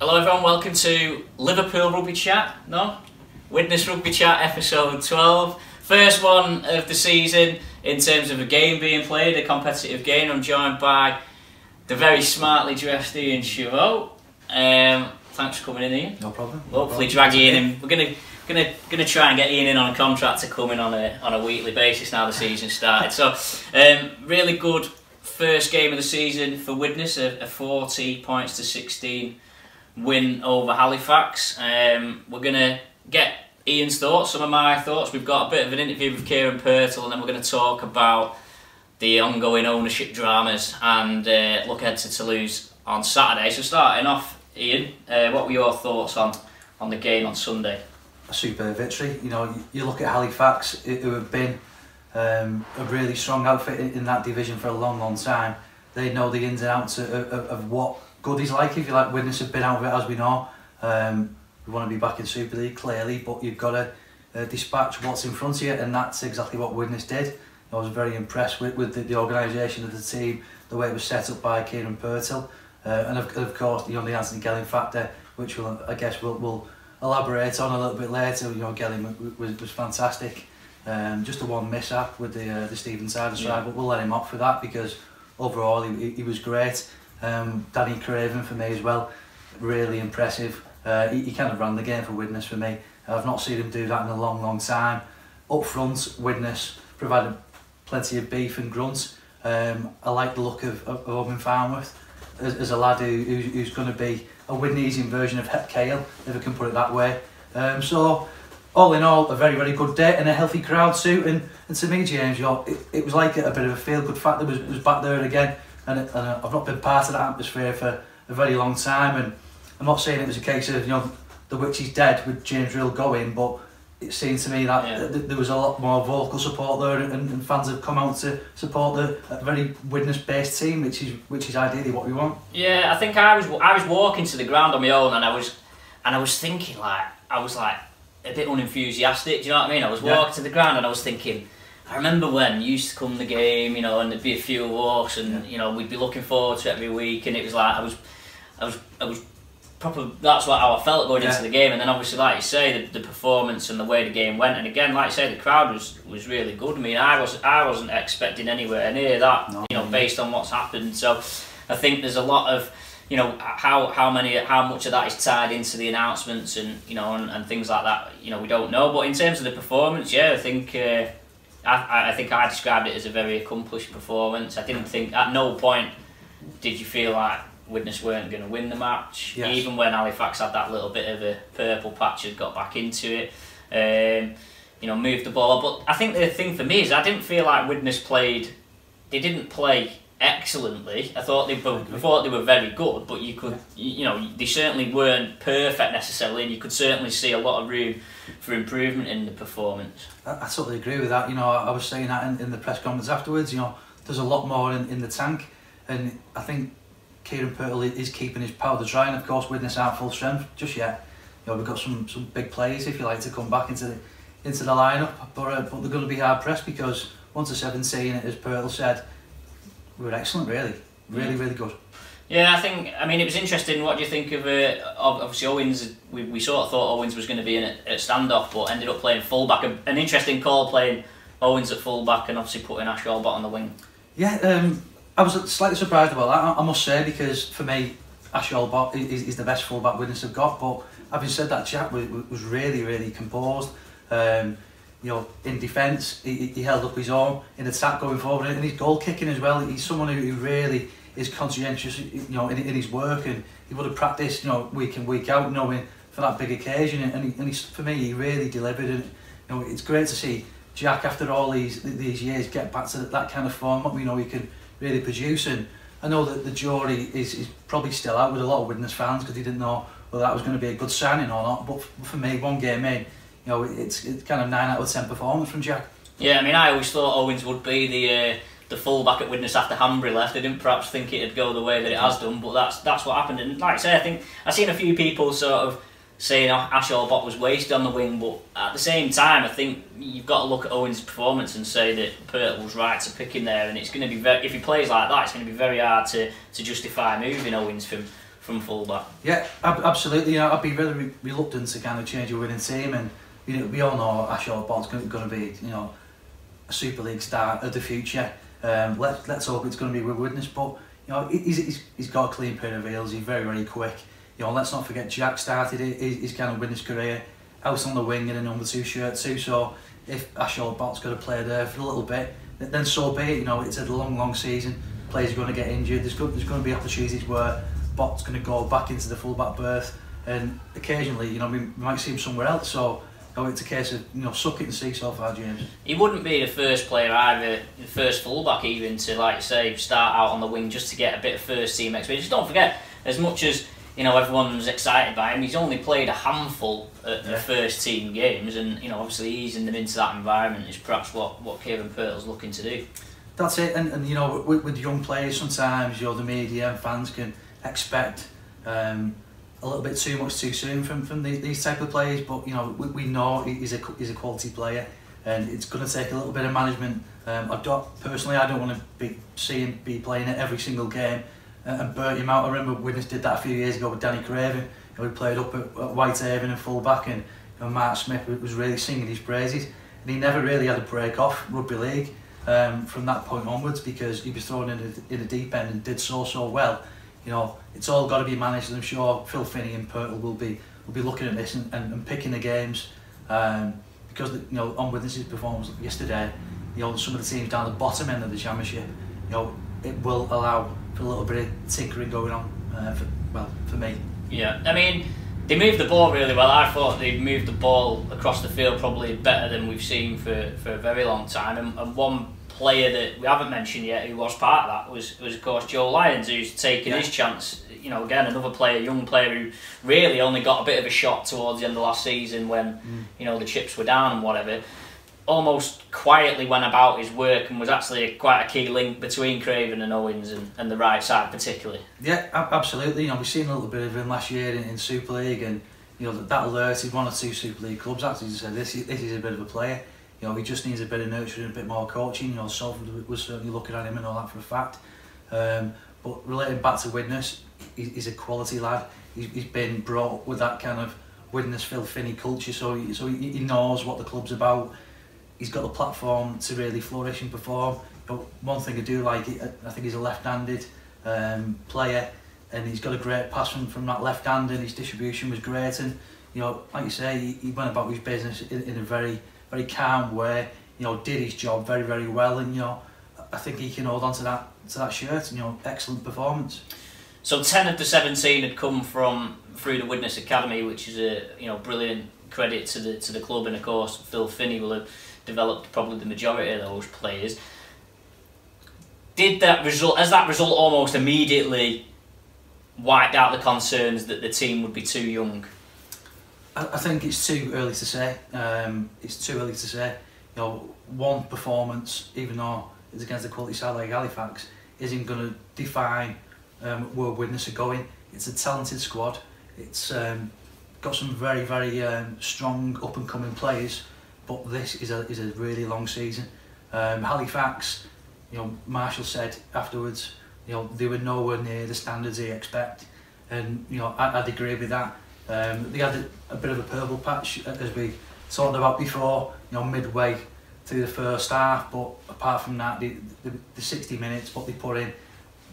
Hello everyone, welcome to Liverpool Rugby Chat, no? Widnes Rugby Chat episode 12. First one of the season in terms of a game being played, a competitive game. I'm joined by the very smartly dressed Ian Cheveau. Thanks for coming in, Ian. No problem. Hopefully drag Ian in. We're gonna try and get Ian in on a contract to come in on a weekly basis now the season started. So really good first game of the season for Widnes, a 40 points to 16 win over Halifax. We're going to get Ian's thoughts, some of my thoughts. We've got a bit of an interview with Kieron Purtill, and then we're going to talk about the ongoing ownership dramas and look ahead to Toulouse on Saturday. So starting off, Ian, what were your thoughts on the game on Sunday? A superb victory. You know, you look at Halifax, who have been a really strong outfit in that division for a long time. They know the ins and outs of what good is like. If you like, Widnes have been out of it, as we know. We want to be back in Super League, clearly, but you've got to dispatch what's in front of you, and that's exactly what Widnes did. I was very impressed with the organisation of the team, the way it was set up by Kieron Purtill, and of course, you know, the Anthony Gelling factor, which I guess we'll elaborate on a little bit later. You know, Gelling was fantastic. Just a one mishap with the Stephen side, but we'll let him off for that because overall he was great. Danny Craven for me as well, really impressive. He kind of ran the game for Widnes for me. I've not seen him do that in a long time. Up front, Widnes provided plenty of beef and grunt. I like the look of Owen Farnworth as a lad who's going to be a Widnesian version of Hep Kale, if I can put it that way. So all in all, a very good day and a healthy crowd too. And to me, James, you know, it was like a bit of a feel-good factor was back there again. And I've not been part of that atmosphere for a very long time. And I'm not saying it was a case of, you know, the witch is dead with James Rill going, but it seemed to me that there was a lot more vocal support there, and fans have come out to support a very Widnes-based team, which is ideally what we want. Yeah, I think I was walking to the ground on my own, and I was thinking I was a bit unenthusiastic. Do you know what I mean? I was walking to the ground and I was thinking, I remember when you used to come the game, you know, and there'd be a few of us, and you know, we'd be looking forward to it every week, and it was like I was probably, that's how I felt going into the game. And then obviously, like you say, the performance and the way the game went, and again, like you say, the crowd was really good. I mean, I wasn't expecting anywhere near that, you know, based on what's happened. So I think there's a lot of, you know, how much of that is tied into the announcements and, you know, and things like that, you know, we don't know. But in terms of the performance, I think I think I described it as a very accomplished performance. I didn't think, at no point did you feel like Widnes weren't going to win the match. Yes. Even when Halifax had that little bit of a purple patch and got back into it, you know, moved the ball. But I think the thing for me is I didn't feel like Widnes didn't play excellently. I thought they were very good, but you know, they certainly weren't perfect necessarily, and you could certainly see a lot of room for improvement in the performance. I totally agree with that. You know, I was saying that in the press conference afterwards. You know, there's a lot more in the tank, and I think Kieron Purtill is keeping his powder dry. And of course, Widnes aren't full strength just yet. You know, we've got some big players, if you like, to come back into the lineup, but they're going to be hard pressed because 1 to 17, as Purtill said, we were excellent, really good. Yeah, I mean, it was interesting. What do you think of obviously Owens? We sort of thought Owens was going to be in at standoff, but ended up playing fullback. An interesting call, playing Owens at fullback and obviously putting Ash Allbott on the wing. Yeah, I was slightly surprised about that, I must say, because for me, Ash Allbott is the best fullback Widnes have got. But having said that, Jack was really composed. You know, in defence, he held up his own. In attack going forward, and his goal kicking as well. He's someone who really is conscientious, you know, in his work, and he would have practiced, you know, week in week out, knowing for that big occasion. And he's, for me, he really delivered. And you know, it's great to see Jack after all these years get back to that kind of form. You know, he can really produce. And I know that the jury is probably still out with a lot of Widnes fans because he didn't know whether that was going to be a good signing or not. But for me, one game in, you know, it's kind of 9 out of 10 performance from Jack. Yeah, I mean, I always thought Owens would be the full-back at Widnes after Hanbury left. I didn't perhaps think it'd go the way that it has done, but that's what happened. And like I say, I think I've seen a few people sort of saying Ash Allbott was wasted on the wing, but at the same time, I think you've got to look at Owens' performance and say that Purtill was right to pick him there, and it's going to be if he plays like that, it's going to be very hard to justify moving Owens from fullback. Yeah, absolutely. I'd be really reluctant to kind of change a winning team, and we all know Ashore Bot's going to be a Super League star of the future. Let's hope it's going to be with Widnes, but he's got a clean pair of heels. He's very, very quick. Let's not forget Jack started his kind of Widnes career out on the wing in a number 2 shirt too. So if Ashore Bot's got to play there for a little bit, then so be it. It's a long season. Players are going to get injured. There's going to be opportunities where Bot's going to go back into the fullback berth, and occasionally, we might see him somewhere else. So it's a case of suck it and see so far, James. He wouldn't be the first player either, the first fullback even, to, like you say, start out on the wing just to get a bit of first team experience. Just don't forget, as much as everyone's excited by him, he's only played a handful of first team games, and obviously easing them into that environment is perhaps what Kieron Purtill's looking to do. That's it, and with young players sometimes the media and fans can expect a little bit too much too soon from these type of players, but we know he's a quality player, and it's going to take a little bit of management. I don't want to be playing it every single game and burnt him out. I remember Widnes did that a few years ago with Danny Craven. We played up at Whitehaven and full back, and Mark Smith was really singing his praises, and he never really had a break off rugby league from that point onwards, because he was thrown in the deep end and did so well. It's all got to be managed, and I'm sure Phil Finney and Purtill will be looking at this and picking the games, because on Widnes' performance yesterday, some of the teams down the bottom end of the championship, it will allow for a little bit of tinkering going on for me. Yeah, I mean, they moved the ball really well. I thought they moved the ball across the field probably better than we've seen for a very long time, and one player that we haven't mentioned yet who was part of that was of course Joe Lyons, who's taken his chance. Again, another player, young player who really only got a bit of a shot towards the end of last season when the chips were down and whatever. Almost quietly went about his work and was actually quite a key link between Craven and Owens and the right side particularly. Yeah, absolutely. We've seen a little bit of him last year in Super League, and that alerted 1 or 2 Super League clubs actually to say this is a bit of a player. He just needs a bit of nurturing, a bit more coaching. Salford was certainly looking at him and all that for a fact. But relating back to Widnes, he's a quality lad. He's been brought up with that kind of Widnes Phil Finney culture, so he knows what the club's about. He's got the platform to really flourish and perform. One thing I do like, I think he's a left-handed player, and he's got a great pass from that left hand, and his distribution was great. And like you say, he went about his business in a very calm way. Did his job very, very well, and I think he can hold on to that shirt. Excellent performance. So 10 of the 17 had come through the Widnes Academy, which is a brilliant credit to the club, and of course Phil Finney will have developed probably the majority of those players. Has that result almost immediately wiped out the concerns that the team would be too young? I think it's too early to say. One performance, even though it's against a quality side like Halifax, isn't going to define where Widnes are going. It's a talented squad. It's got some very, very strong up and coming players, but this is a really long season. Halifax, Marshall said afterwards, they were nowhere near the standards he expect, and I'd agree with that. They had a bit of a purple patch, as we talked about before, midway through the first half, but apart from that, the 60 minutes what they put in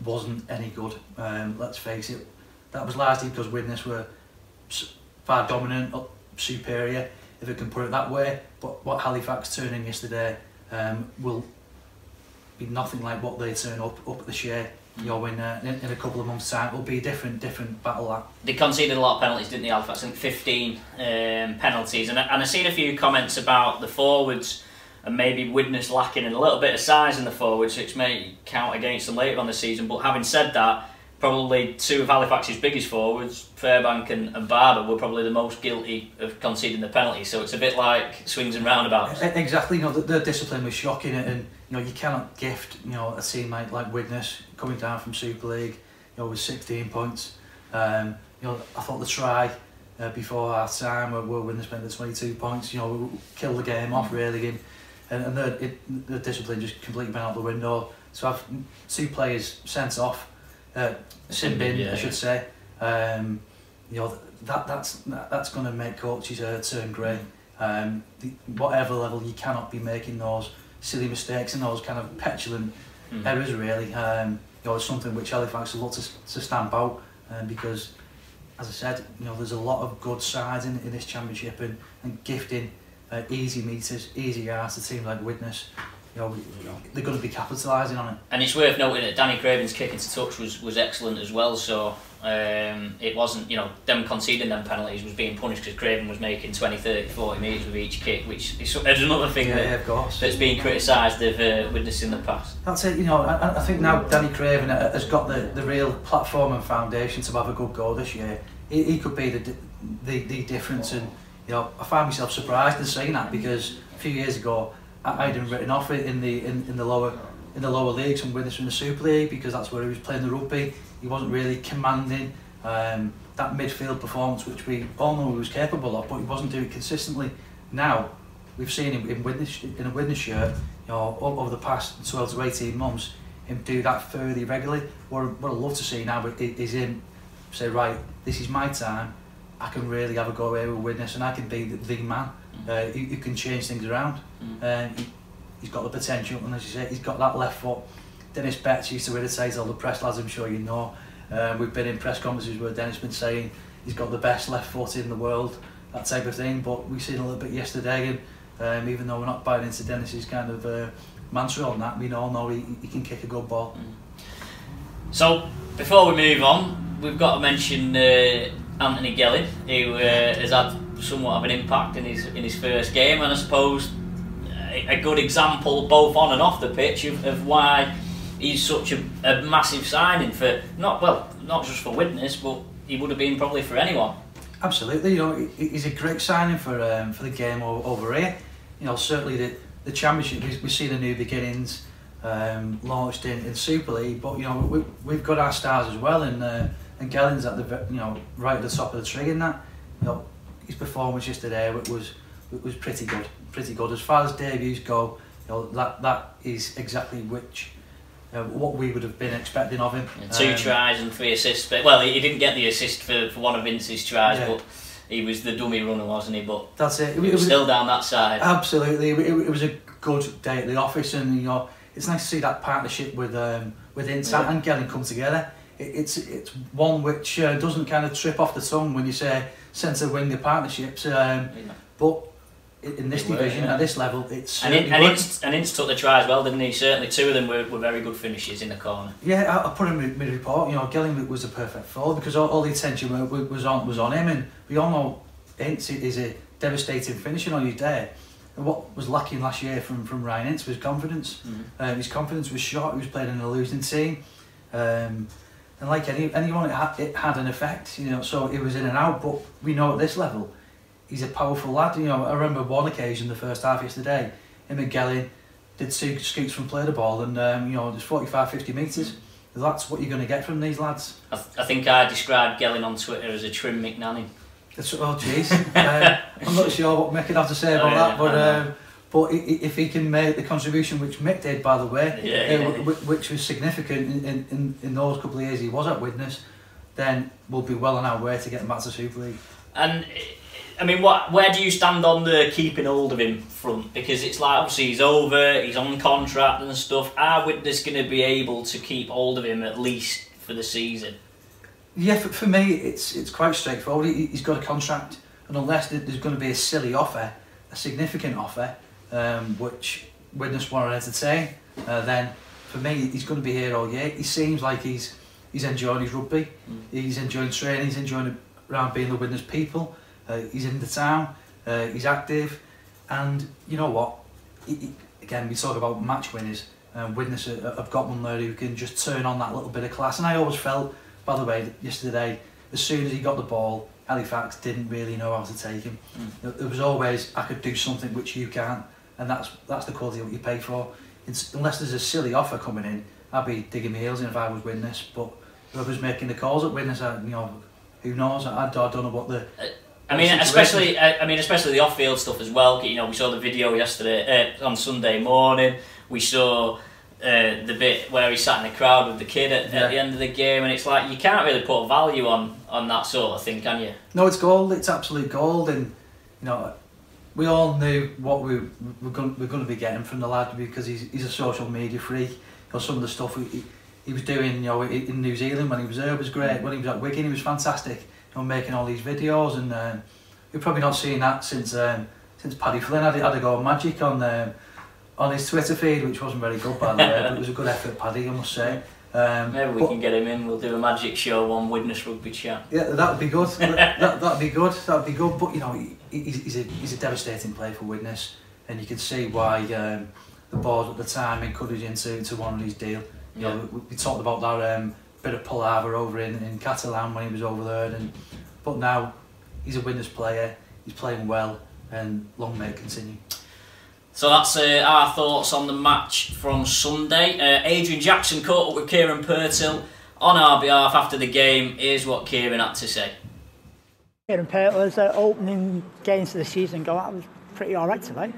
wasn't any good. Let's face it, that was largely because Widnes were far dominant, superior, if I can put it that way. But what Halifax turned in yesterday will be nothing like what they turn up at the Shea. In a couple of months' time, it'll be a different battle. That they conceded a lot of penalties, didn't they, Halifax? I think 15 penalties, and I've seen a few comments about the forwards and maybe Widnes lacking in a little bit of size in the forwards, which may count against them later on the season. But having said that, probably 2 of Halifax's biggest forwards, Fairbank and Barber, were probably the most guilty of conceding the penalty. So it's a bit like swings and roundabouts. Exactly. The discipline was shocking, and you cannot gift a team like Widnes coming down from Super League with 16 points. I thought the try before half time where Widnes spent the 22 points, killed the game off really, and the discipline just completely went out the window. So I've 2 players sent off, sin bin, I should say, You know, that's going to make coaches turn grey. Whatever level, you cannot be making those silly mistakes and those kind of petulant errors, really. You know, it's something which Halifax will look to stamp out, because, as I said, you know, there's a lot of good sides in this championship, and gifting easy meters, easy yards to teams like Widnes. You know, they're going to be capitalising on it. And it's worth noting that Danny Craven's kick into touch was excellent as well. So it wasn't, you know, them conceding them penalties was being punished because Craven was making 20, 30, 40 metres with each kick, which is another thing that's been criticised of Widnes in the past. That's it, you know. I think now Danny Craven has got the real platform and foundation to have a good goal this year. He could be the difference, and you know, I find myself surprised in saying that, because a few years ago I had him written off in the lower leagues, and Widnes in the Super League, because that's where he was playing the rugby. He wasn't really commanding that midfield performance, which we all know he was capable of, but he wasn't doing it consistently. Now we've seen him in a Widnes shirt, you know, over the past 12 to 18 months, him do that fairly regularly. What I'd love to see now is him say, right, this is my time. I can really have a go away with Widnes, and I can be the man who can change things around. He's got the potential, and as you say, he's got that left foot. Dennis Betts used to irritate all the press lads, I'm sure you know. We've been in press conferences where Dennis has been saying he's got the best left foot in the world, that type of thing, but we've seen a little bit yesterday, and even though we're not buying into Dennis's kind of mantra on that, we all know he can kick a good ball. So, before we move on, we've got to mention Anthony Gelling, who has had somewhat of an impact in his first game, and I suppose a good example both on and off the pitch of why he's such a massive signing for not just for Widnes, but he would have been probably for anyone. Absolutely, you know, he's a great signing for the game over here. You know, certainly the championship, we see the new beginnings launched in Super League, but you know we've got our stars as well, and Gelling's at the right at the top of the tree in that. You know, his performance yesterday was pretty good. As far as debuts go, you know, that is exactly what we would have been expecting of him. Yeah, 2 tries and 3 assists. But, well, he didn't get the assist for one of Vince's tries, but he was the dummy runner, wasn't he? But that's it. He was still down that side. Absolutely, it was a good day at the office, and you know, it's nice to see that partnership with Ince and Gelling come together. It's one which doesn't kind of trip off the tongue when you say centre winger partnerships, but in this division, at this level, it's and Ince took the try as well, didn't he? Certainly 2 of them were very good finishes in the corner. Yeah, I put in my report, you know, Gelling was a perfect forward because all the attention was on him, and we all know Ince is a devastating finisher on his day. And what was lacking last year from Ryan Ince was confidence. His confidence was short. He was playing in a losing team, and like anyone, it had an effect, you know. So it was in and out. But we know at this level, he's a powerful lad. You know, I remember one occasion, the first half yesterday, him and Gelling did 2 scoots from play the ball, and you know, there's 45-50 metres. That's what you're going to get from these lads. I think I described Gelling on Twitter as a trim McNanny. Oh jeez, I'm not sure what Mick would have to say about that, but if he can make the contribution which Mick did, by the way, which was significant in those couple of years he was at Widnes, then we'll be well on our way to getting back to Super League. And I mean, where do you stand on the keeping hold of him front? Because it's like, obviously he's over, he's on contract and stuff. Are Widnes going to be able to keep hold of him at least for the season? Yeah, for me, it's quite straightforward. He's got a contract, and unless there's going to be a silly offer, a significant offer, which Widnes want to entertain, then for me, he's going to be here all year. He seems like he's enjoying his rugby, he's enjoying training, he's enjoying around being the Widnes people. He's in the town, he's active, and you know what? Again, we talk about match winners. Widnes have got one there who can just turn on that little bit of class, and I always felt, by the way, yesterday, as soon as he got the ball, Halifax didn't really know how to take him. There was always, I could do something which you can't, and that's the quality of what you pay for. Unless there's a silly offer coming in, I'd be digging my heels in if I was Widnes, but whoever's making the calls at Widnes, you know, who knows? I don't know what the... I mean, especially the off-field stuff as well. You know, we saw the video yesterday on Sunday morning. We saw the bit where he sat in the crowd with the kid at the end of the game, and it's like you can't really put a value on that sort of thing, can you? No, it's gold. It's absolute gold, and you know, we all knew what we're going to be getting from the lad because he's a social media freak. You know, some of the stuff he was doing, you know, in New Zealand when he was there was great. When he was at Wigan, he was fantastic. You know, making all these videos, and we've probably not seen that since Paddy Flynn had a go of magic on his Twitter feed, which wasn't very good by the way, but it was a good effort, Paddy, I must say. Maybe we can get him in. We'll do a magic show on Widnes Rugby Chat. Yeah, that'd be good. that'd be good. That'd be good. But you know, he's a devastating player for Widnes, and you can see why the board at the time encouraged him to honour his deal. You know, we talked about that bit of palaver over in Catalan when he was over there, but now he's a Widnes player. He's playing well, and long may it continue. So that's our thoughts on the match from Sunday. Adrian Jackson caught up with Kieron Purtill on our behalf after the game. Here's what Kieron had to say. Kieron Purtill's opening games of the season that was pretty alright today.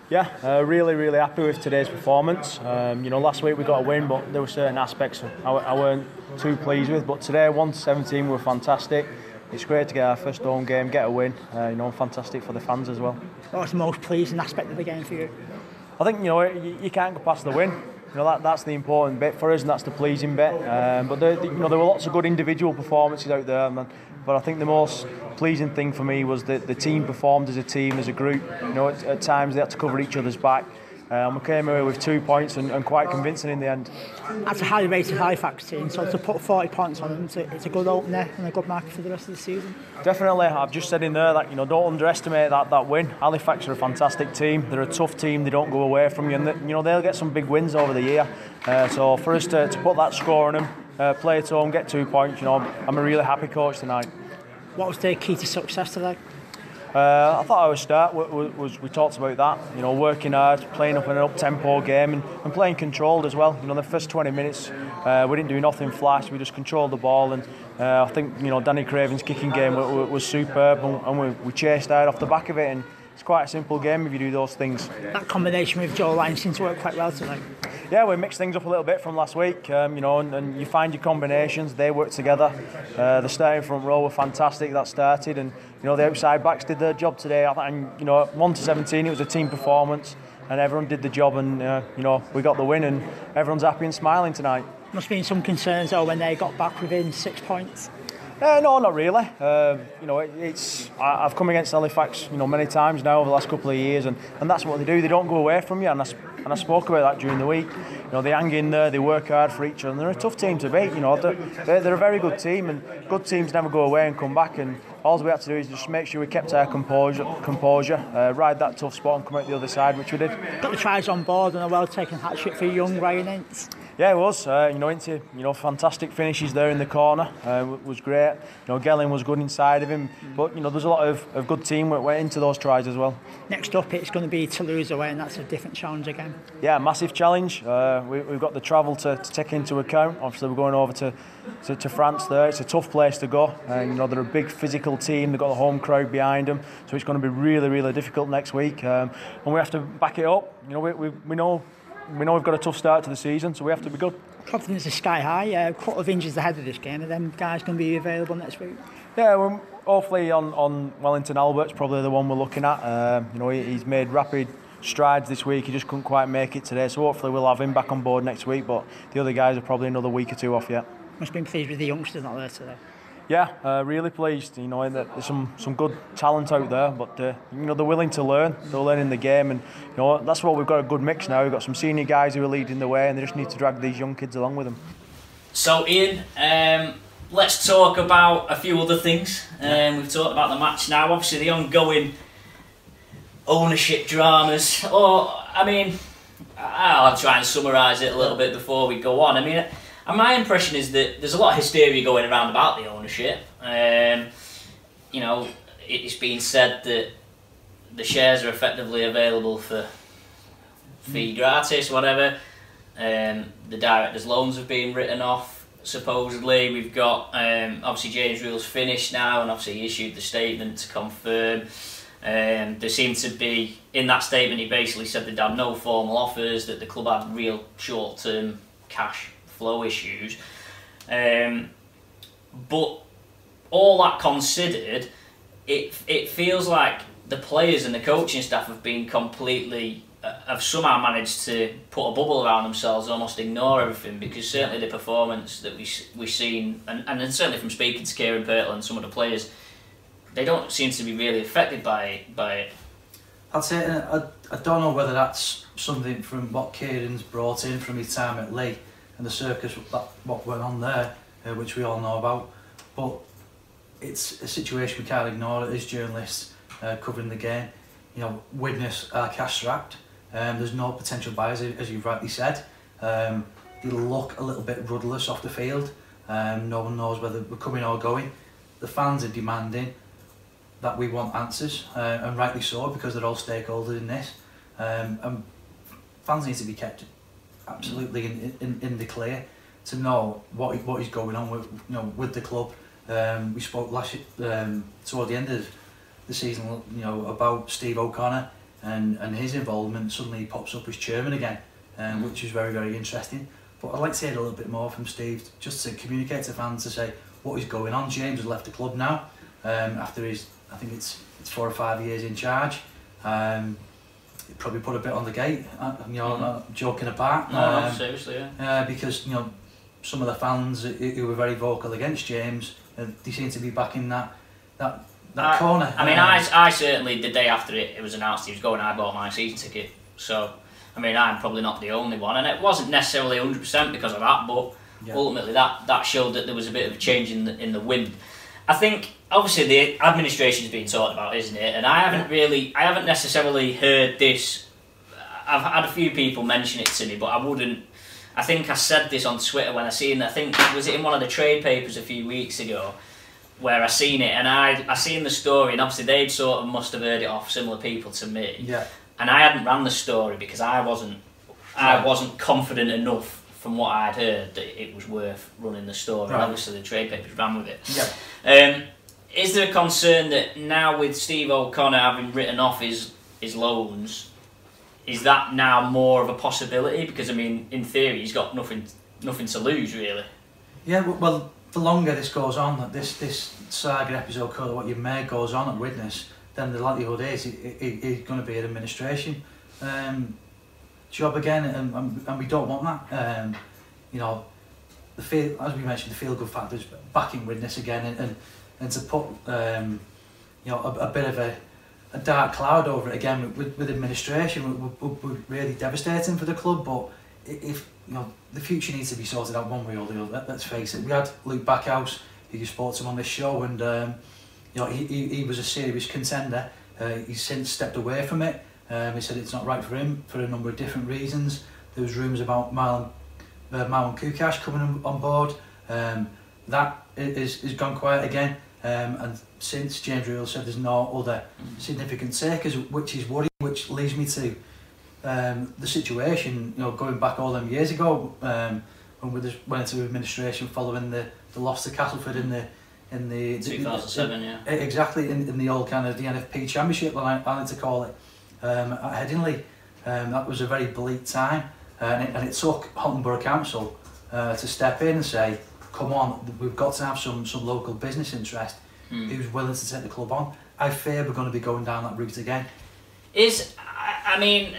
Yeah, really happy with today's performance. You know, last week we got a win, but there were certain aspects I weren't too pleased with. But today, 1-17, were fantastic. It's great to get our first home game, get a win. You know, fantastic for the fans as well. What's the most pleasing aspect of the game for you? I think, you know, you can't go past the win. You know, that's the important bit for us, and that's the pleasing bit. But you know, there were lots of good individual performances out there, but I think the most pleasing thing for me was that the team performed as a team, as a group. You know, at times they had to cover each other's back. We came away with 2 points and quite convincing in the end. That's a highly rated Halifax team, so to put 40 points on them, it's a good opener and a good marker for the rest of the season. Definitely, I've just said in there that, you know, don't underestimate that win. Halifax are a fantastic team. They're a tough team. They don't go away from you, and you know, they'll get some big wins over the year. So for us to put that score on them, play at home, get 2 points, you know, I'm a really happy coach tonight. What was the key to success today? I thought our start was we talked about that, you know, working hard, playing up in an up-tempo game and playing controlled as well. You know, the first 20 minutes we didn't do nothing flash, we just controlled the ball, and I think, you know, Danny Craven's kicking game was superb, and we chased hard off the back of it, and it's quite a simple game if you do those things. That combination with Joe Lyon seems to work quite well tonight. Yeah, we mixed things up a little bit from last week, you know, and you find your combinations, they work together. The starting front row were fantastic, that started, and you know, the outside backs did their job today. And you know, 1-17, it was a team performance, and everyone did the job, and you know, we got the win, and everyone's happy and smiling tonight. Must have been some concerns though when they got back within 6 points. No, not really. You know, I've come against Halifax, you know, many times now over the last couple of years, and that's what they do. They don't go away from you, and I spoke about that during the week. You know, they hang in there, they work hard for each other, and they're a tough team to beat. You know, they're a very good team, and good teams never go away and come back. And all we had to do is just make sure we kept our composure, ride that tough spot, and come out the other side, which we did. Got the tries on board and a well-taken hat-trick for young Ryan Ince. Yeah, it was. You know, fantastic finishes there in the corner. Was great. You know, Gelling was good inside of him. But you know, there's a lot of good teamwork went into those tries as well. Next up, it's going to be Toulouse away, and that's a different challenge again. Yeah, massive challenge. We've got the travel to take into account. Obviously, we're going over to France there. It's a tough place to go. You know, they're a big physical team. They've got the home crowd behind them, so it's going to be really difficult next week. And we have to back it up. You know, we know we've got a tough start to the season, so we have to be good. Confidence is sky high. A couple of injuries ahead of this game, and them guys going to be available next week. Yeah, well, hopefully on Wellington Albert's probably the one we're looking at. You know, he's made rapid strides this week. He just couldn't quite make it today, so hopefully we'll have him back on board next week. But the other guys are probably another week or two off yet. Must have been pleased with the youngsters not there today. Yeah, really pleased. You know, there's some good talent out there, but you know, they're willing to learn. They're learning the game, and you know, that's what we've got, a good mix now. We've got some senior guys who are leading the way, and they just need to drag these young kids along with them. So Ian, let's talk about a few other things. We've talked about the match now. Obviously, the ongoing ownership dramas. I mean, I'll try and summarise it a little bit before we go on. I mean, and my impression is that there's a lot of hysteria going around about the ownership. You know, it's been said that the shares are effectively available for fee gratis, whatever. The directors' loans have been written off, supposedly. We've got, obviously James Reel's finished now, and obviously he issued the statement to confirm. There seemed to be, in that statement, he basically said they'd had no formal offers, that the club had real short-term cash flow issues. But all that considered, it feels like the players and the coaching staff have been completely, have somehow managed to put a bubble around themselves, almost ignore everything, because certainly the performance that we've seen, and certainly from speaking to Kieron Purtill and some of the players, they don't seem to be really affected by it. I'd say, I don't know whether that's something from what Kieron's brought in from his time at Leigh and the circus, what went on there, which we all know about, but it's a situation we can't ignore as journalists covering the game. You know, Widnes are cash strapped. There's no potential buyers, as you've rightly said. They look a little bit rudderless off the field. No one knows whether we're coming or going. The fans are demanding that we want answers, and rightly so, because they're all stakeholders in this. And fans need to be kept absolutely in the clear to know what is going on with the club. We spoke toward the end of the season, about Steve O'Connor and his involvement. Suddenly he pops up as chairman again, which is very, very interesting. But I'd like to hear a little bit more from Steve, just to communicate to fans, to say what is going on. James has left the club now after his, I think it's 4 or 5 years in charge. He probably put a bit on the gate, joking apart. No, seriously, yeah. Because some of the fans who were very vocal against James, they seem to be back in that corner. I mean, I certainly, the day after it was announced he was going, I bought my season ticket. So, I mean, I'm probably not the only one, and it wasn't necessarily 100% because of that, but ultimately that showed that there was a bit of a change in the wind. I think obviously the administration's being talked about, isn't it? And I haven't necessarily heard this. I've had a few people mention it to me, but I wouldn't. I think I said this on Twitter when I seen. I think was it in one of the trade papers a few weeks ago, where I seen it, and I seen the story, and obviously they'd sort of must have heard it off similar people to me. Yeah. And I hadn't ran the story because I wasn't confident enough from what I'd heard that it was worth running the story. Right. Obviously the trade papers ran with it. Yeah. Is there a concern that now with Steve O'Connor having written off his loans, is that now more of a possibility? Because I mean, in theory, he's got nothing to lose really. Yeah. Well, the longer this goes on, this saga episode called What You Made goes on at Widnes, then the likelihood is he's going to be an administration job again, and we don't want that. As we mentioned, the feel-good factors back in Widnes again, and to put a bit of a dark cloud over it again with administration would really devastating for the club. But if the future needs to be sorted out one way or the other. Let's face it. We had Luke Backhouse, who you spoke to on this show, and he was a serious contender. He's since stepped away from it. He said it's not right for him for a number of different reasons. There was rumours about Marlon Kukash coming on board. That is gone quiet again. And since James Rule said there's no other significant takers, which is worrying, which leads me to the situation, going back all them years ago, when we went into administration following the loss to Castleford in the 2007, exactly, in the old kind of the NFP Championship, I like to call it, at Headingley. That was a very bleak time, and it took Halton Borough Council to step in and say, come on, we've got to have some local business interest who's willing to take the club on. I fear we're going to be going down that route again. I mean,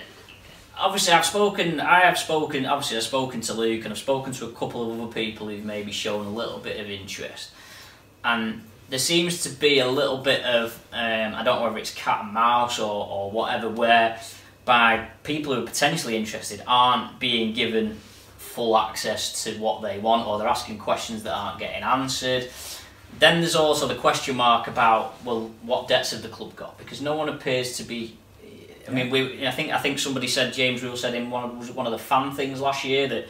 obviously I've spoken to Luke, and I've spoken to a couple of other people who've maybe shown a little bit of interest, and there seems to be a little bit of I don't know whether it's cat and mouse or whatever, where by people who are potentially interested aren't being given full access to what they want, or they're asking questions that aren't getting answered. Then there's also the question mark about, well, what debts have the club got? Because no one appears to be. I mean, I think somebody said, James Rule said in one of the fan things last year that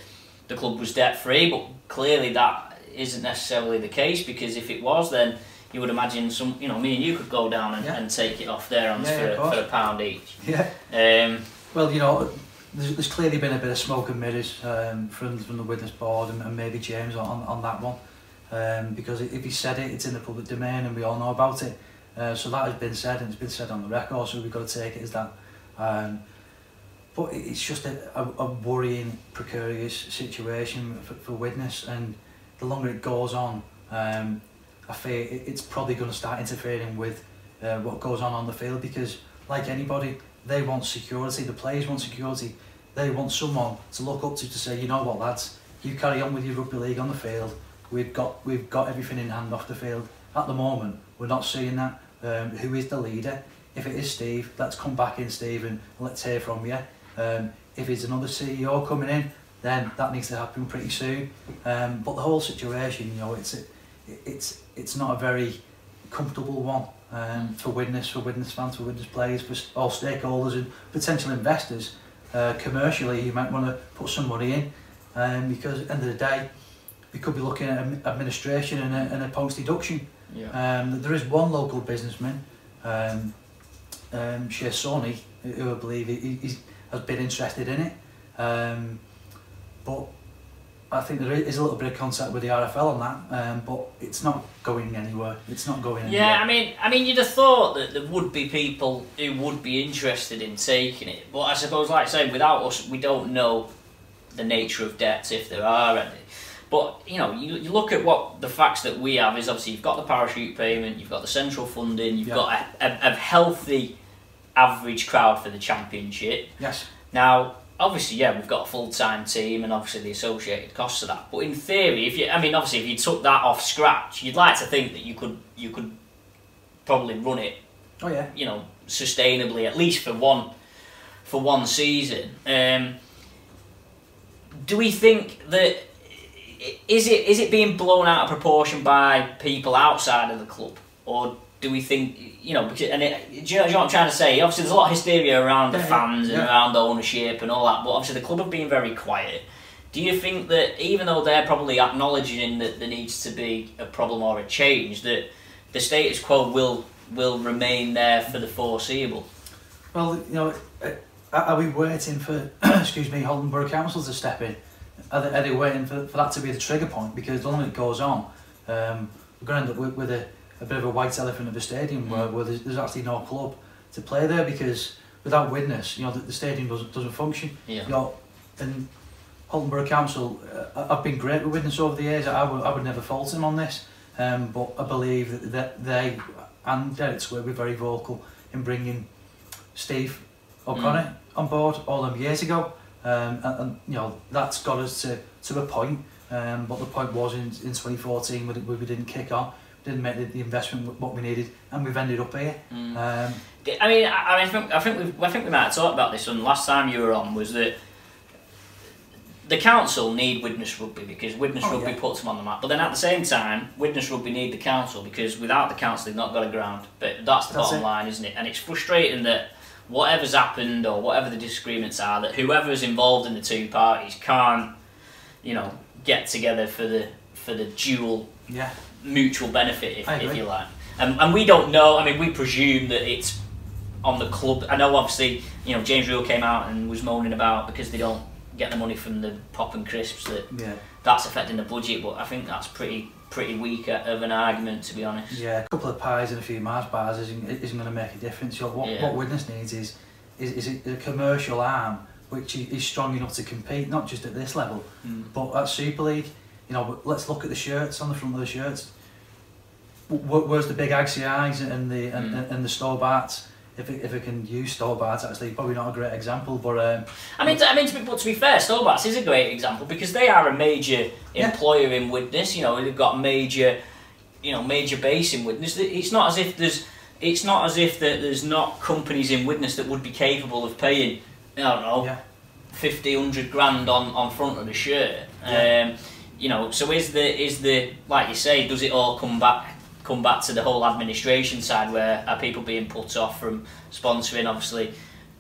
the club was debt free, but clearly that isn't necessarily the case, because if it was, then you would imagine me and you could go down and take it off their hands for £1 each. Yeah. Well, there's clearly been a bit of smoke and mirrors from the Widnes board and maybe James on that one, because if he said it, it's in the public domain and we all know about it. So that has been said, and it's been said on the record, so we've got to take it as that. But it's just a worrying, precarious situation for Widnes, and the longer it goes on, I fear it's probably going to start interfering with what goes on the field, because like anybody, they want security, the players want security, they want someone to look up to say, you know what lads, you carry on with your rugby league on the field, we've got everything in hand off the field. At the moment, we're not seeing that. Who is the leader? If it is Steve, let's come back in, Steve, and let's hear from you. If it's another CEO coming in, then that needs to happen pretty soon. But the whole situation, you know, it's not a very comfortable one for Widnes fans, for Widnes players, for all stakeholders and potential investors. Commercially, you might want to put some money in, because at the end of the day, we could be looking at administration and a points deduction. Yeah. There is one local businessman, Sony, who I believe has been interested in it, but I think there is a little bit of contact with the RFL on that, but it's not going anywhere. It's not going anywhere. Yeah, I mean, you'd have thought that there would be people who would be interested in taking it, but I suppose, like I say, without us, we don't know the nature of debts, if there are any. But you know, you look at what the facts that we have is, obviously you've got the parachute payment, you've got the central funding, you've got a healthy average crowd for the championship. Yes. Now, obviously, yeah, we've got a full-time team and obviously the associated costs of that. But in theory, if you took that off scratch, you'd like to think that you could probably run it. Oh yeah. You know, sustainably, at least for one season. Do we think that is it being blown out of proportion by people outside of the club, or do we think, you know, because, do you know what I'm trying to say? Obviously, there's a lot of hysteria around the fans and around the ownership and all that, but obviously the club have been very quiet. Do you think that even though they're probably acknowledging that there needs to be a problem or a change, that the status quo will remain there for the foreseeable? Well, you know, are we waiting for Holland Borough Council to step in? Are they waiting for that to be the trigger point? Because the longer it goes on, we're going to end up with a bit of a white elephant of a stadium where there's actually no club to play there, because without Widnes, you know, the stadium doesn't function. Yeah. You know, and Holland Borough Council, I've been great with Widnes over the years. I would never fault them on this, but I believe that they and Derek Swear were very vocal in bringing Steve O'Connor on board all them years ago. And you know, that's got us to a point, but the point was in 2014 where we didn't kick on, didn't make the investment what we needed, and we've ended up here. I think we might have talked about this on last time you were on, was that the council need Widnes Rugby because Widnes Rugby puts them on the map, but then at the same time Widnes Rugby need the council because without the council they've not got a ground. But that's the bottom line, isn't it? And it's frustrating that whatever's happened or whatever the disagreements are, that whoever's involved in the two parties can't, you know, get together for the dual mutual benefit, if you like. And we don't know. I mean, we presume that it's on the club. I know, obviously, you know, James Reel came out and was moaning about because they don't get the money from the pop and crisps that's affecting the budget. But I think that's pretty weak of an argument, to be honest. Yeah, a couple of pies and a few Mars bars isn't going to make a difference. You know, what Widnes needs is a commercial arm which is strong enough to compete, not just at this level, but at Super League. You know, let's look at the shirts on the front of the shirts. Where's the big ACIs and the Stobarts? If it can use Stobarts, actually, probably not a great example, but I mean, to be fair, Stobarts is a great example because they are a major employer in Widnes. You know, they've got major base in Widnes. It's not as if there's not companies in Widnes that would be capable of paying, I don't know, 50, 100 grand on front of the shirt. You know, so is the like you say, does it all come back to the whole administration side, where are people being put off from sponsoring? Obviously,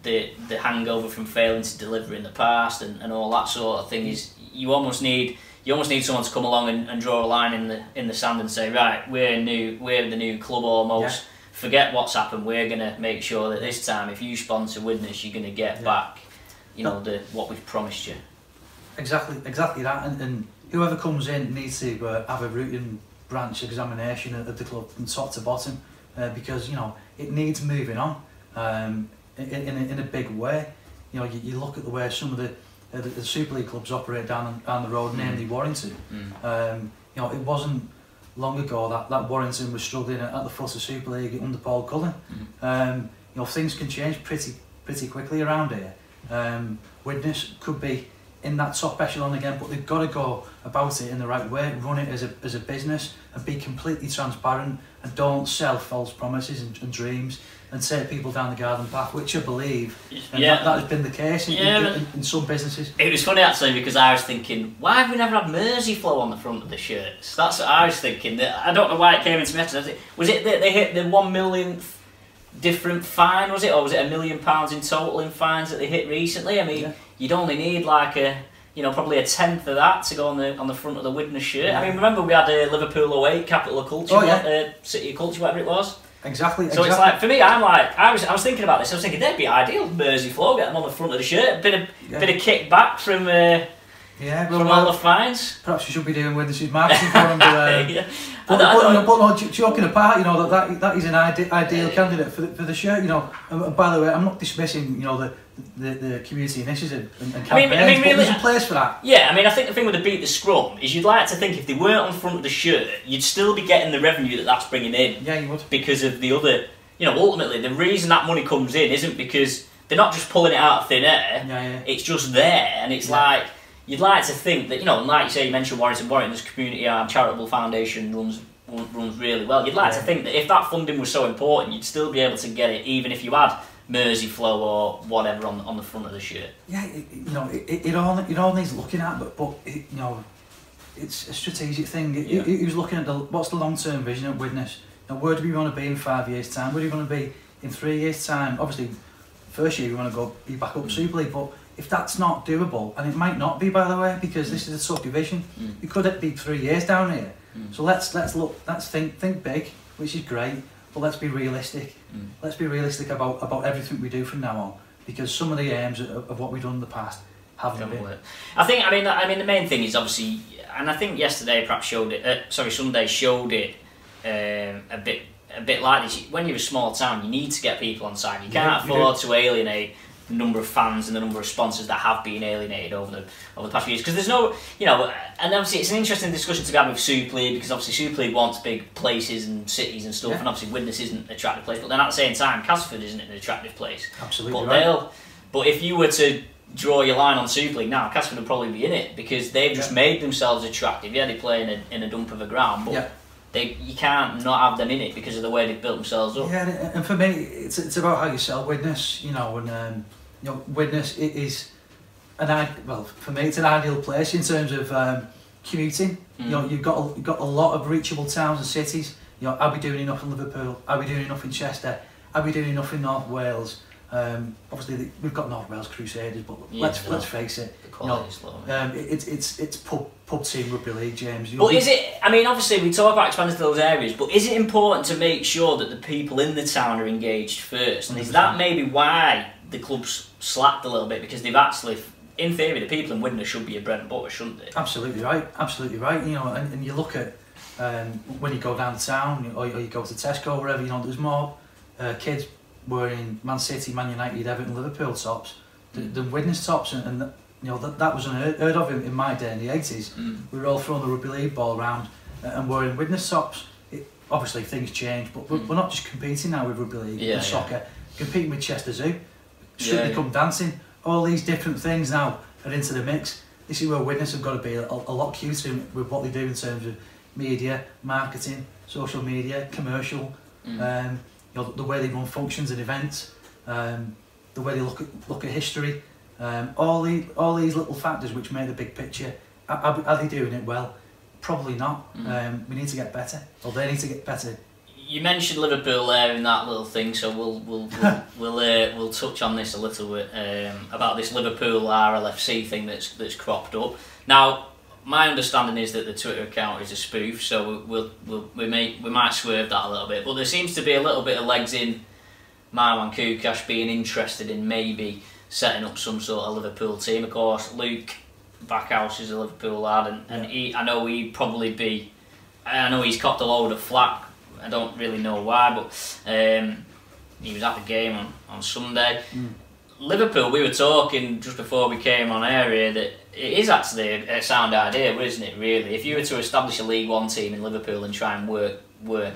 the hangover from failing to deliver in the past and all that sort of thing. Is you almost need someone to come along and draw a line in the sand and say, right, we're the new club almost. Forget what's happened. We're gonna make sure that this time, if you sponsor Widnes, you're gonna get back, you know, what we've promised you. Exactly that, and whoever comes in needs to have a root and branch examination of the club from top to bottom. because it needs moving on in a big way. You look at the way some of the Super League clubs operate down the road, namely Warrington. It wasn't long ago that Warrington was struggling at the foot of Super League under Paul Cullen. Things can change pretty quickly around here. Widnes could be in that top echelon again, but they've got to go about it in the right way, run it as a business, and be completely transparent, and don't sell false promises and dreams and take people down the garden path, which I believe that has been the case in some businesses. It was funny actually, because I was thinking, why have we never had Merseyflow on the front of the shirts? That's what I was thinking. I don't know why it came into my head. Was it that they hit the 1 millionth different fine, was it, or was it £1 million in total in fines that they hit recently? I mean, you'd only need like probably a tenth of that to go on the front of the Widnes shirt. I mean, remember we had Liverpool away, capital of culture, city of culture, whatever it was. Exactly. So it's like, for me, I was thinking about this. I was thinking they'd be ideal, Merseyflow, get them on the front of the shirt, bit of kickback from all the fines. Perhaps you should be doing Widnes' marketing for them. But joking apart, that is an ideal candidate for the shirt. And by the way, I'm not dismissing the community initiative and campaigns, but there's a place for that. Yeah, I mean, I think the thing with the Beat the Scrum is you'd like to think if they weren't on the front of the shirt, you'd still be getting the revenue that's bringing in. Yeah, you would. Because of the other, ultimately the reason that money comes in isn't because they're not just pulling it out of thin air. It's just there, and it's like, you'd like to think that, like you say, you mentioned Warrington's community arm charitable foundation runs really well. You'd like to think that if that funding was so important, you'd still be able to get it, even if you had Merseyflow or whatever on the front of the shirt. Yeah, it all needs looking at, but it's a strategic thing. He was looking at what's the long-term vision of Widnes. Where do we want to be in 5 years' time? Where do we want to be in 3 years' time? Obviously, first year we want to be back up Super League, but if that's not doable, and it might not be, by the way, because this is a subdivision, it could be 3 years down here. So let's think big, which is great, but let's be realistic. Let's be realistic about everything we do from now on, because some of the aims of what we've done in the past haven't been. I mean, the main thing is obviously, and I think yesterday perhaps showed it. Sunday showed it a bit like this. When you're a small town, you need to get people on side. You can't afford to alienate the number of fans and the number of sponsors that have been alienated over the past few years, because there's no, and obviously it's an interesting discussion to have with Super League, because obviously Super League wants big places and cities and stuff, and obviously Widnes isn't an attractive place, but then at the same time Castleford isn't an attractive place. Absolutely. But if you were to draw your line on Super League now, Castleford would probably be in it, because they've just made themselves attractive. They play in a dump of a ground, but you can't not have them in it because of the way they've built themselves up. Yeah, and for me, it's about how you sell Widnes. And Widnes is for me, it's an ideal place in terms of commuting. You've got a lot of reachable towns and cities. Are we doing enough in Liverpool? Are we doing enough in Chester? Are we doing enough in North Wales? Obviously, we've got North Wales Crusaders, but let's face it. It's pub team rugby league, James. But is it? I mean, obviously we talk about expanding to those areas, but is it important to make sure that the people in the town are engaged first? And is that maybe why the club's slacked a little bit, because they've actually, in theory, the people in Widnes should be your bread and butter, shouldn't they? Absolutely right. And you look at when you go down town or you go to Tesco, wherever, there's more kids wearing Man City, Man United, Everton, Liverpool tops than Widnes tops, and that was unheard of in my day in the 80s. We were all throwing the rugby league ball around and wearing Widnes tops. Obviously things change, but we're not just competing now with rugby league and soccer, competing with Chester Zoo, Strictly Come Dancing, all these different things now are into the mix. This is where Widnes have got to be a lot cuter with what they do in terms of media, marketing, social media, commercial, the way they run functions and events, the way they look at history, all these little factors which make the big picture. Are they doing it well? Probably not. We need to get better, or they need to get better. You mentioned Liverpool there in that little thing, so we'll touch on this a little bit about this Liverpool RLFC thing that's cropped up. Now, my understanding is that the Twitter account is a spoof, so we might swerve that a little bit. But there seems to be a little bit of legs in Marwan Kukash being interested in maybe setting up some sort of Liverpool team. Of course, Luke Backhouse is a Liverpool lad, and I know he's copped a load of flack I don't really know why, but he was at the game on Sunday. Liverpool, we were talking just before we came on air here that it is actually a sound idea, isn't it, really? If you were to establish a League One team in Liverpool and try and work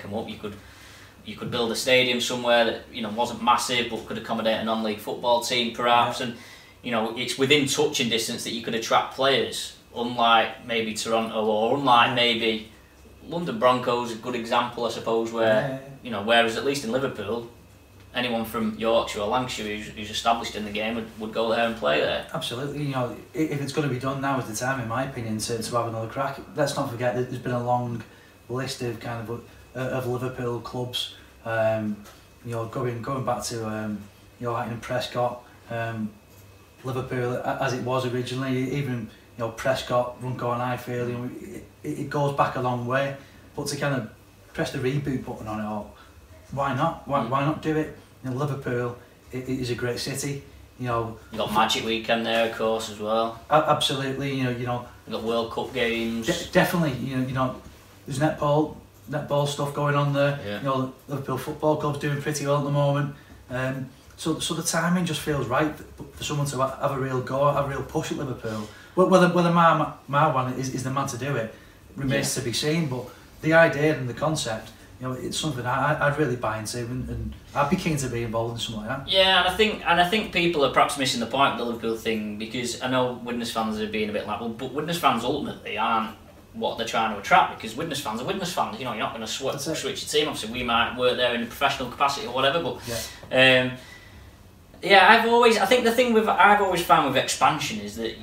them up, you could build a stadium somewhere that, you know, wasn't massive but could accommodate a non-league football team perhaps, and, you know, it's within touching distance that you could attract players, unlike maybe Toronto or unlike maybe London Broncos, a good example, I suppose, where, you know, whereas at least in Liverpool, anyone from Yorkshire or Lancashire who's established in the game would go there and play there. Absolutely, you know, if it's going to be done, now is the time, in my opinion, to have another crack. Let's not forget that there's been a long list of kind of Liverpool clubs, you know, going back to you know, like in Prescott, Liverpool as it was originally, even, you know, Prescott, Runcorn and Highfield, you know, it goes back a long way. But to kind of press the reboot button on it all, why not? Why not do it? You know, Liverpool, it is a great city. You know, you got Magic Weekend there, of course, as well. Absolutely, you know. You got World Cup games. Definitely, you know, there's netball stuff going on there. Yeah. You know, Liverpool Football Club's doing pretty well at the moment. So the timing just feels right for someone to have a real go, have a real push at Liverpool. Whether Marwan is the man to do it remains to be seen. But the idea and the concept, you know, it's something I'd really buy into, and I'd be keen to be involved in something like that. Yeah, and I think people are perhaps missing the point with the Liverpool thing, because I know Widnes fans are being a bit like, well, but Widnes fans ultimately aren't what they're trying to attract, because Widnes fans are Widnes fans. You know, you're not going to switch your team. Obviously, we might work there in a professional capacity or whatever, but I think the thing I've always found with expansion is that,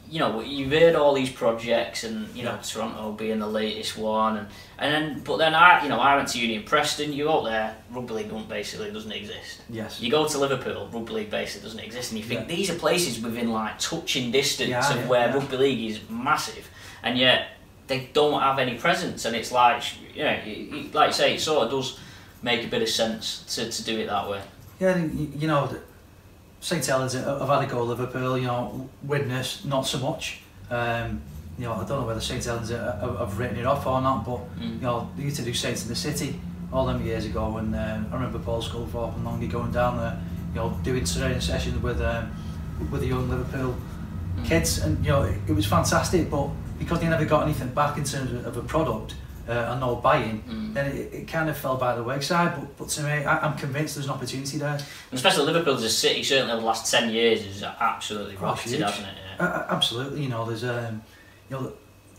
you know, you've heard all these projects, and, you know, Toronto being the latest one, but then I went to uni in Preston. You go up there, rugby league basically doesn't exist. Yes. You go to Liverpool, rugby league basically doesn't exist, and you think these are places within like touching distance of where rugby league is massive, and yet they don't have any presence. And it's like, you know, like you say, it sort of does make a bit of sense to do it that way. Yeah, you know, St Helens have had a go at Liverpool, you know, Widnes not so much. You know, I don't know whether St Helens have written it off or not, but you know, they used to do Saints in the City all them years ago, and I remember Paul Sculthorpe and Longy going down there, you know, doing training sessions with the young Liverpool kids, and, you know, it was fantastic. But because they never got anything back in terms of a product and no buy-in, then it kind of fell by the wayside. But to me, I'm convinced there's an opportunity there. And especially Liverpool as a city, certainly over the last 10 years, is absolutely rocketed, hasn't it? Yeah. Absolutely, you know, there's you know,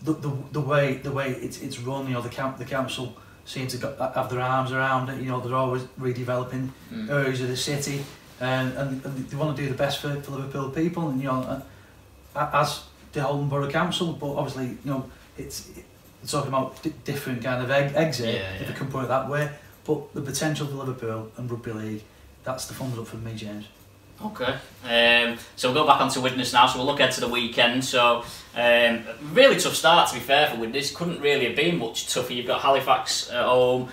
the way it's run, you know, the council seem to have their arms around it. You know, they're always redeveloping areas of the city, and they want to do the best for Liverpool people, and, you know, as the Holden Borough Council. But obviously, you know, it's talking about different kind of exit, if you can put it that way. But the potential for Liverpool and rugby league, that's the thumbs up from me, James. Okay, so we'll go back onto Widnes now, so we'll look ahead to the weekend. So, really tough start, to be fair, for Widnes. Couldn't really have been much tougher. You've got Halifax at home,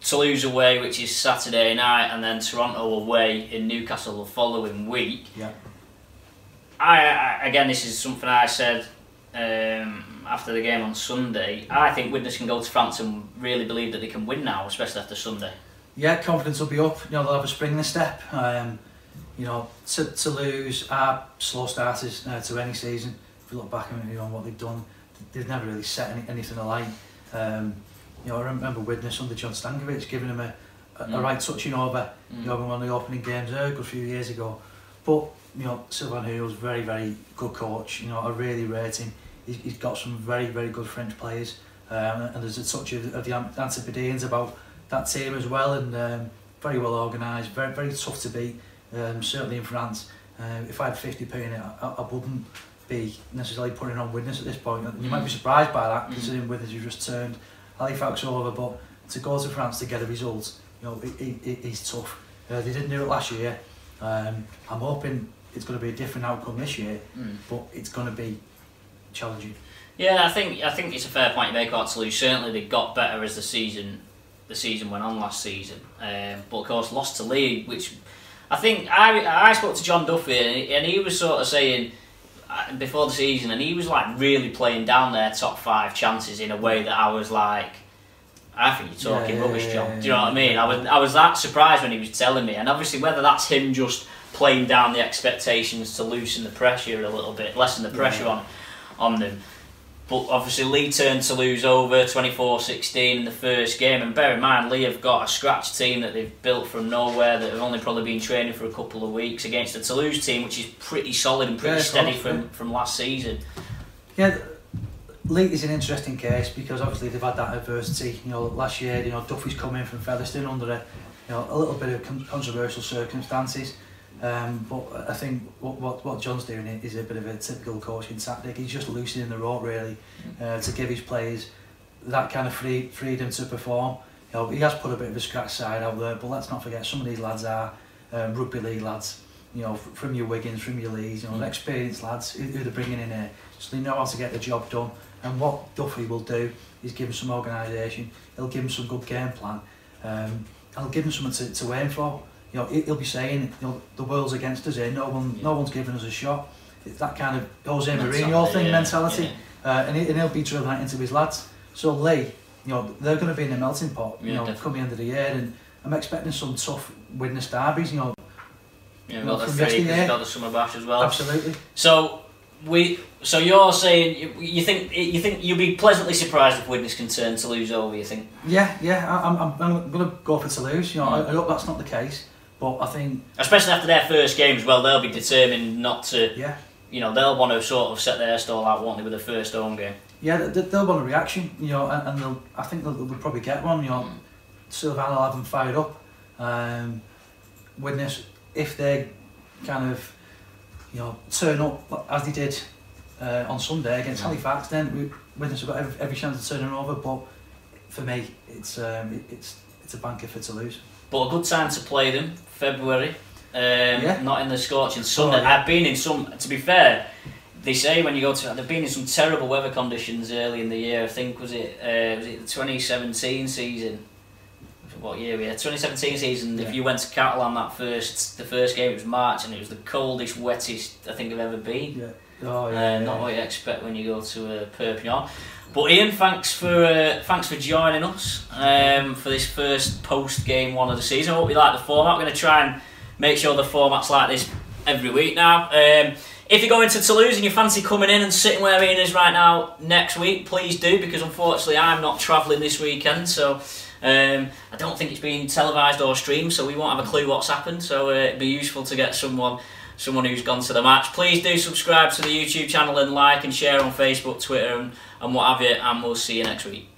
Toulouse away, which is Saturday night, and then Toronto away in Newcastle the following week. Yeah. Again, this is something I said after the game on Sunday. I think Widnes can go to France and really believe that they can win now, especially after Sunday. Yeah, confidence will be up. You know, they'll have a spring in the step. You know, Toulouse are slow starters to any season. If you look back on what they've done, they've never really set anything alight. You know, I remember Widnes under John Stankovic giving him a right touching over. You know, in one of the opening games there a good few years ago. But, you know, Sylvain Hurl's very, very good coach. You know, I really rate him. He's got some very, very good French players, and there's a touch of the Antipodeans about that team as well, and very well organised, very, very tough to beat. Certainly in France, if I had 50p in it, I wouldn't be necessarily putting on Widnes at this point. You might be surprised by that, considering Widnes you just turned Halifax over, but to go to France to get a result, you know, it's tough. They didn't do it last year. I'm hoping it's going to be a different outcome this year, but it's going to be challenging. Yeah, I think it's a fair point you make about Toulouse. Certainly they got better as the season went on last season, but of course lost to Leeds, which I think I spoke to John Duffy, and he was sort of saying before the season, and he was like really playing down their top 5 chances in a way that I was like, I think you're talking rubbish, John. Do you know what I mean? I was that surprised when he was telling me, and obviously whether that's him just playing down the expectations to loosen the pressure a little bit, lessen the pressure on them. But obviously Lee turned Toulouse over 24-16 in the first game, and bear in mind Lee have got a scratch team that they've built from nowhere that have only probably been training for a couple of weeks against the Toulouse team, which is pretty solid and pretty steady from last season. Yeah, Lee is an interesting case because obviously they've had that adversity. You know, last year, you know, Duffy's come in from Featherstone under a little bit of controversial circumstances. But I think what John's doing is a bit of a typical coaching tactic. He's just loosening the rope really to give his players that kind of freedom to perform. You know, he has put a bit of a scratch side out there, but let's not forget some of these lads are rugby league lads. You know, from your Wiggins, from your Lees, you know, experienced lads who they're bringing in here, so they know how to get the job done. And what Duffy will do is give him some organisation. He'll give him some good game plan. He'll give him something to aim for. You know, he'll be saying, you know, the world's against us here. No one's giving us a shot. It's that kind of Jose Mourinho thing, mentality, and he'll be drilling that into his lads. So Lee, you know, they're going to be in the melting pot. You know, come the end of the year, and I'm expecting some tough Widnes derbies. You know, we've got the three. We've got the summer bash as well. Absolutely. So you're saying you think you'll be pleasantly surprised if Widnes can turn Toulouse over? You think? Yeah. I'm going to go for Toulouse. You know, I hope that's not the case. But I think, especially after their first game as well, they'll be determined not to. Yeah. You know, they'll want to sort of set their stall out, won't they, with the first home game? Yeah, they'll want a reaction. You know, and I think they'll probably get one. You know, Sylvain will have them fired up. Widnes, if they kind of, you know, turn up as they did on Sunday against Halifax, then Widnes have got every chance of turning over. But for me, it's a banker for Toulouse. But a good time to play them, February. Not in the scorching sun. I've been in some. To be fair, they say when you go to, they've been in some terrible weather conditions early in the year. I think was it the 2017 season. What year we had? 2017 season. Yeah. If you went to Catalan the first game, it was March, and it was the coldest, wettest I think I've ever been. Yeah. Not what you expect when you go to Perpignan. But Ian, thanks for joining us for this first post-game one of the season. I hope you like the format. We're going to try and make sure the format's like this every week now. If you're going to Toulouse and you fancy coming in and sitting where Ian is right now next week, please do, because unfortunately I'm not travelling this weekend, so I don't think it's been televised or streamed, so we won't have a clue what's happened. So it'd be useful to get someone who's gone to the match. Please do subscribe to the YouTube channel and like and share on Facebook, Twitter and what have you, and we'll see you next week.